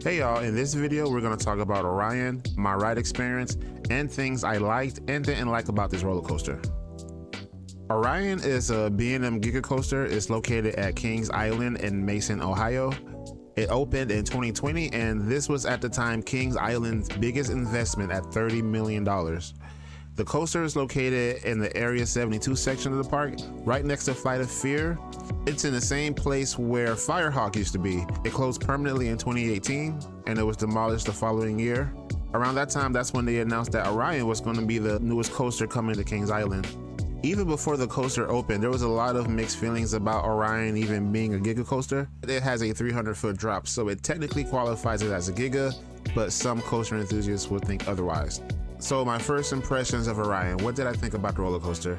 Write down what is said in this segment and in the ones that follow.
Hey y'all, in this video we're going to talk about Orion, my ride experience, and things I liked and didn't like about this roller coaster. Orion is a B&M giga coaster. It's located at Kings Island in Mason, Ohio. It opened in 2020 and this was at the time Kings Island's biggest investment at $30 million. The coaster is located in the Area 72 section of the park, right next to Flight of Fear. It's in the same place where Firehawk used to be. It closed permanently in 2018 and it was demolished the following year. Around that time, that's when they announced that Orion was going to be the newest coaster coming to Kings Island. Even before the coaster opened, there was a lot of mixed feelings about Orion even being a giga coaster. It has a 300-foot drop, so it technically qualifies it as a giga, but some coaster enthusiasts would think otherwise. So my first impressions of Orion, what did I think about the roller coaster?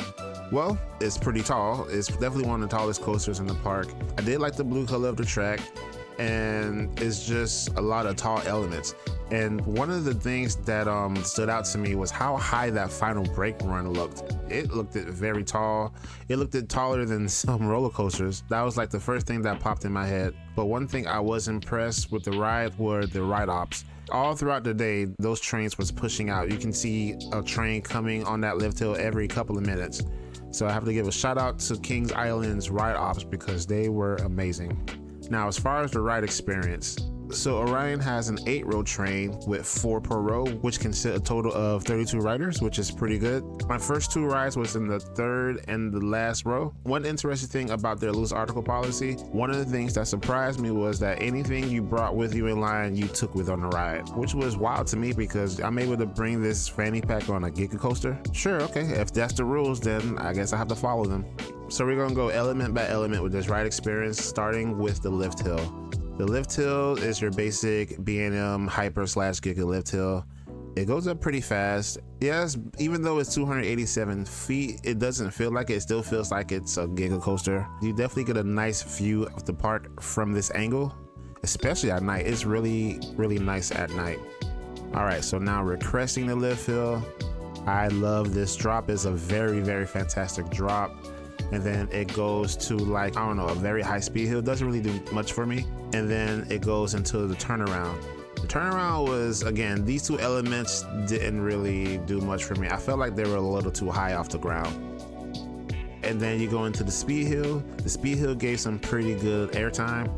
Well, it's pretty tall. It's definitely one of the tallest coasters in the park. I did like the blue color of the track, and it's just a lot of tall elements. And one of the things that stood out to me was how high that final brake run looked. It looked very tall. It looked taller than some roller coasters. That was like the first thing that popped in my head. But one thing I was impressed with the ride were the ride ops. All throughout the day, those trains was pushing out. You can see a train coming on that lift hill every couple of minutes. So I have to give a shout out to Kings Island's ride ops because they were amazing. Now, as far as the ride experience, so Orion has an 8-row train with 4 per row, which can sit a total of 32 riders, which is pretty good. My first 2 rides was in the 3rd and the last row. One interesting thing about their loose article policy, one of the things that surprised me was that anything you brought with you in line, you took with on the ride, which was wild to me because I'm able to bring this fanny pack on a giga coaster. Sure, okay, if that's the rules, then I guess I have to follow them. So we're gonna go element by element with this ride experience, starting with the lift hill. The lift hill is your basic B&M hyper / giga lift hill. It goes up pretty fast. Yes, even though it's 287 feet, it doesn't feel like it. It still feels like it's a giga coaster. You definitely get a nice view of the park from this angle, especially at night. It's really, really nice at night. All right, so now we're cresting the lift hill. I love this drop. It's a very, very fantastic drop. And then it goes to like, I don't know, a very high speed hill. Doesn't really do much for me. And then it goes into the turnaround. The turnaround was, again, these 2 elements didn't really do much for me. I felt like they were a little too high off the ground. And then you go into the speed hill. The speed hill gave some pretty good airtime.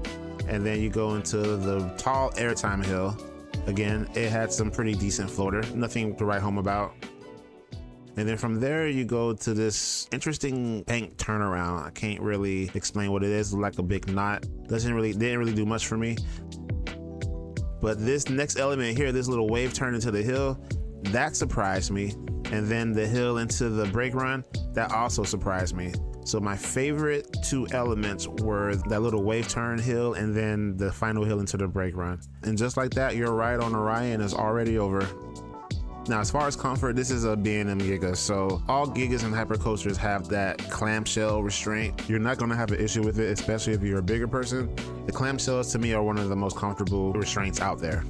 And then you go into the tall airtime hill. Again, it had some pretty decent floater. Nothing to write home about. And then from there you go to this interesting bank turnaround. I can't really explain what it is. It's like a big knot. Didn't really do much for me. But this next element here, this little wave turn into the hill, that surprised me. And then the hill into the brake run, that also surprised me. So my favorite 2 elements were that little wave turn hill and then the final hill into the brake run. And just like that, your ride on Orion is already over. Now, as far as comfort, this is a B&M giga, so all gigas and hypercoasters have that clamshell restraint. You're not gonna have an issue with it, especially if you're a bigger person. The clamshells to me are one of the most comfortable restraints out there.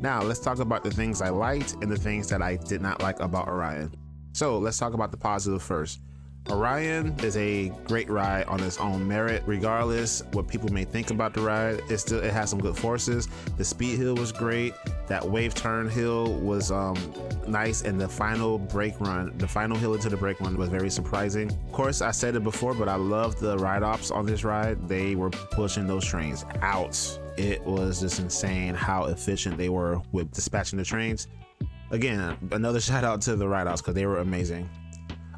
Now, let's talk about the things I liked and the things that I did not like about Orion. So let's talk about the positive first. Orion is a great ride on its own merit. Regardless what people may think about the ride, it has some good forces. The speed hill was great. That wave turn hill was nice, and the final brake run, the final hill into the brake run was very surprising. Of course, I said it before, but I love the ride ops on this ride. They were pushing those trains out. It was just insane how efficient they were with dispatching the trains. Again, another shout out to the ride ops because they were amazing.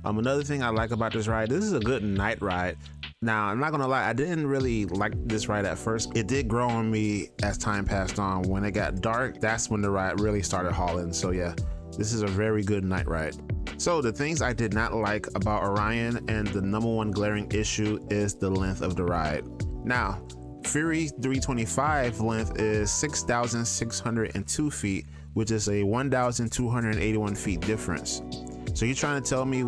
Another thing I like about this ride, this is a good night ride. Now, I'm not gonna lie, I didn't really like this ride at first. It did grow on me as time passed on. When it got dark, that's when the ride really started hauling. So yeah, this is a very good night ride. So the things I did not like about Orion, and the #1 glaring issue is the length of the ride. Now, Fury 325 length is 6,602 feet, which is a 1,281 feet difference. So you're trying to tell me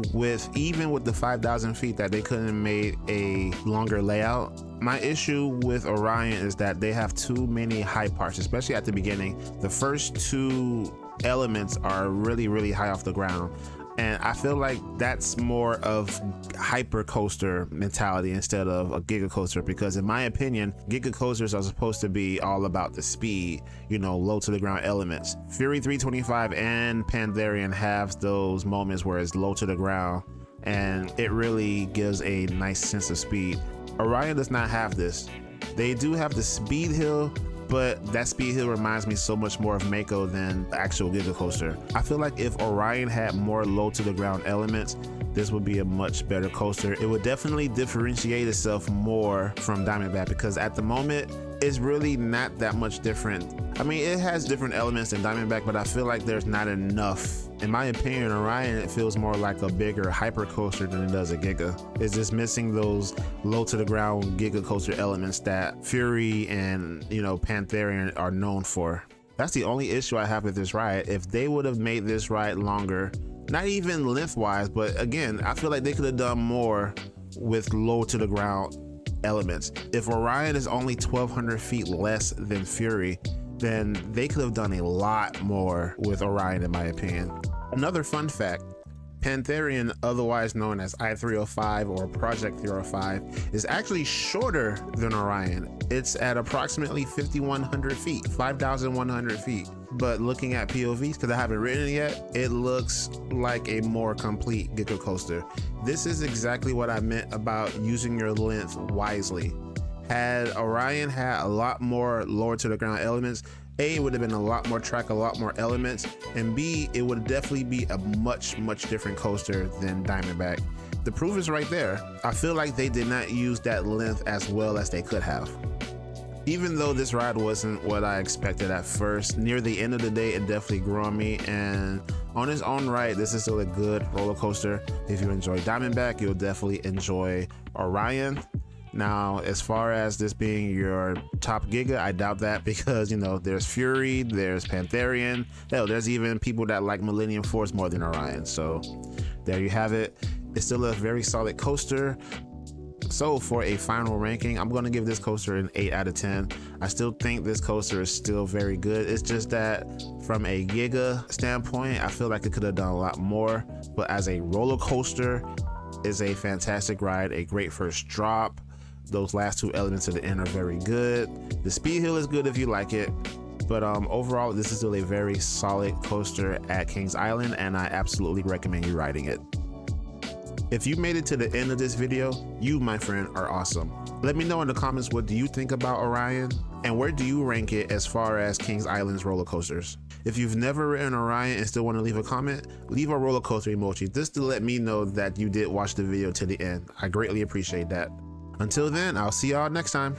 even with the 5,000 feet that they couldn't have made a longer layout? My issue with Orion is that they have too many high parts, especially at the beginning. The first 2 elements are really, really high off the ground. And I feel like that's more of hyper coaster mentality instead of a giga coaster, because in my opinion, giga coasters are supposed to be all about the speed, you know, low to the ground elements. Fury 325 and Pantherian have those moments where it's low to the ground and it really gives a nice sense of speed. Orion does not have this. They do have the speed hill, but that speed hill reminds me so much more of Mako than the actual giga coaster. I feel like if Orion had more low to the ground elements, this would be a much better coaster. It would definitely differentiate itself more from Diamondback, because at the moment, it's really not that much different. I mean, it has different elements than Diamondback, but I feel like there's not enough. In my opinion, Orion, it feels more like a bigger hyper coaster than it does a giga. It's just missing those low to the ground giga coaster elements that Fury and, you know, Pantherian are known for. That's the only issue I have with this ride. If they would have made this ride longer, not even lengthwise, but again, I feel like they could have done more with low to the ground elements. If Orion is only 1,200 feet less than Fury, then they could have done a lot more with Orion, in my opinion. Another fun fact, Pantherian, otherwise known as I-305 or Project 305, is actually shorter than Orion. It's at approximately 5,100 feet, 5,100 feet. But looking at POVs, because I haven't ridden it yet, it looks like a more complete giga coaster. This is exactly what I meant about using your length wisely. Had Orion had a lot more lower to the ground elements, A, it would have been a lot more track, a lot more elements, and B, it would definitely be a much different coaster than Diamondback. The proof is right there. I feel like they did not use that length as well as they could have. Even though this ride wasn't what I expected at first, near the end of the day, it definitely grew on me, and on its own right, this is still a good roller coaster. If you enjoy Diamondback, you'll definitely enjoy Orion. Now, as far as this being your top giga, I doubt that, because, you know, there's Fury, there's Pantherian, hell, there's even people that like Millennium Force more than Orion. So there you have it. It's still a very solid coaster. So for a final ranking, I'm going to give this coaster an 8 out of 10. I still think this coaster is still very good. It's just that from a giga standpoint, I feel like it could have done a lot more. But as a roller coaster, it's a fantastic ride, a great first drop. Those last two elements at the end are very good. The speed hill is good if you like it. But overall, this is still a very solid coaster at Kings Island, and I absolutely recommend you riding it. If you made it to the end of this video, you, my friend, are awesome. Let me know in the comments, what do you think about Orion, and where do you rank it as far as Kings Island's roller coasters? If you've never ridden Orion and still want to leave a comment, leave a roller coaster emoji just to let me know that you did watch the video to the end. I greatly appreciate that. Until then, I'll see y'all next time.